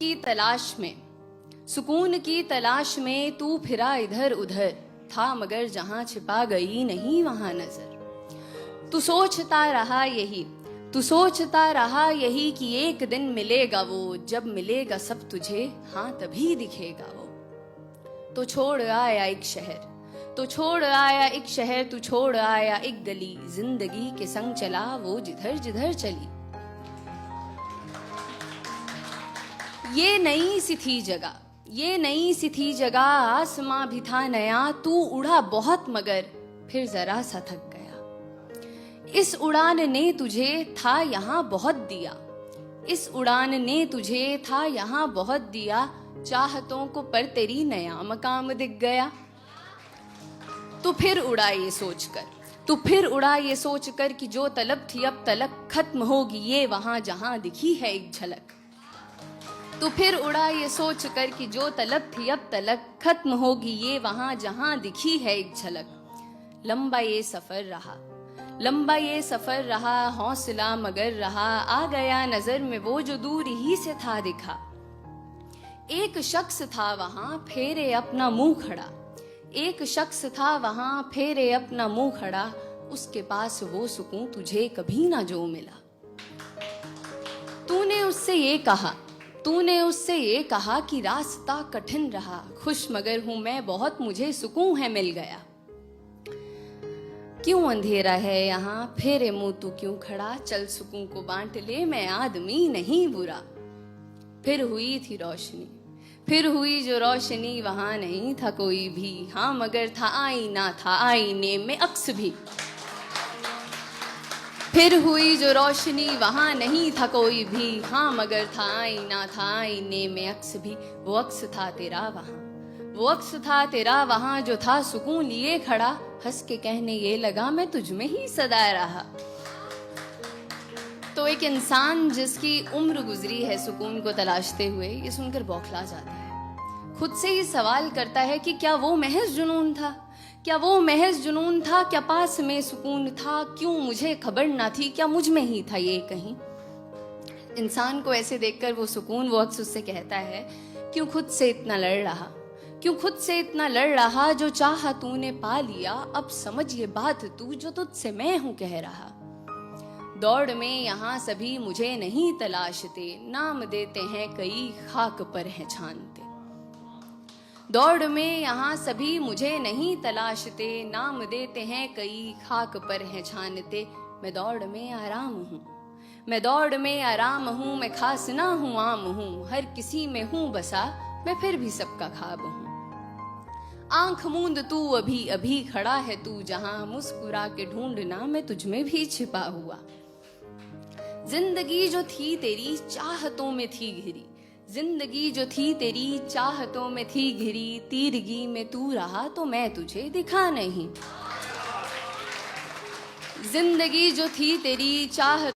की तलाश में, सुकून की तलाश में तू फिरा इधर उधर, था मगर जहां छिपा गई नहीं वहां नजर। तू सोचता रहा यही कि एक दिन मिलेगा वो, जब मिलेगा सब तुझे हाँ तभी दिखेगा वो। तो छोड़ आया एक शहर, तू छोड़ आया एक गली, जिंदगी के संग चला वो जिधर जिधर चली। ये नई सी थी जगह, आसमां भी था नया, तू उड़ा बहुत मगर फिर जरा सा थक गया। इस उड़ान ने तुझे था यहाँ बहुत दिया, चाहतों को पर तेरी नया मकाम दिख गया। तो फिर उड़ा ये सोचकर कि जो तलब थी अब तलक खत्म होगी ये वहां जहां दिखी है एक झलक। तो फिर उड़ा ये सोचकर कि जो तलब थी अब तलक खत्म होगी ये वहां जहां दिखी है एक झलक। लंबा ये सफर रहा, हौसला मगर रहा, आ गया नजर में वो जो दूर ही से था दिखा। एक शख्स था वहां फेरे अपना मुंह खड़ा, उसके पास वो सुकून तुझे कभी ना जो मिला। तूने उससे ये कहा कि रास्ता कठिन रहा, खुश मगर हूं मैं बहुत, मुझे सुकून है मिल गया। क्यों अंधेरा है यहाँ, फेरे मुंह तू क्यों खड़ा, चल सुकून को बांट ले, मैं आदमी नहीं बुरा। फिर हुई जो रोशनी, वहां नहीं था कोई भी, हाँ मगर था आईना, था आईने में अक्स भी। फिर हुई जो रोशनी, वहां नहीं था कोई भी, हाँ मगर था आईना, था आईने में अक्स भी। वो अक्स था तेरा वहां जो था सुकून लिए खड़ा, हंस के कहने ये लगा मैं तुझ में ही सदा रहा। तो एक इंसान जिसकी उम्र गुजरी है सुकून को तलाशते हुए, ये सुनकर बौखला जाता है। खुद से ही सवाल करता है कि क्या वो महज जुनून था, क्या पास में सुकून था, क्यों मुझे खबर ना थी, क्या मुझ में ही था ये कहीं। इंसान को ऐसे देखकर वो सुकून, वो अक्स उससे कहता है, क्यों खुद से इतना लड़ रहा, जो चाहा तूने पा लिया, अब समझ ये बात तू जो तुझसे मैं हूं कह रहा। दौड़ में यहाँ सभी मुझे नहीं तलाशते, नाम देते हैं कई खाक पर हैं छानते। दौड़ में यहाँ सभी मुझे नहीं तलाशते, नाम देते हैं कई खाक पर हैं छानते। मैं दौड़ में आराम हूँ, मैं खास ना हूँ आम हूँ, हर किसी में हूँ बसा, मैं फिर भी सबका ख्वाब हूँ। आंख मूंद तू अभी खड़ा है तू जहां, मुस्कुरा के ढूंढना मैं तुझ में भी छिपा हुआ। जिंदगी जो थी तेरी चाहतों में थी घिरी, तीरगी में तू रहा तो मैं तुझे दिखा नहीं। जिंदगी जो थी तेरी चाहत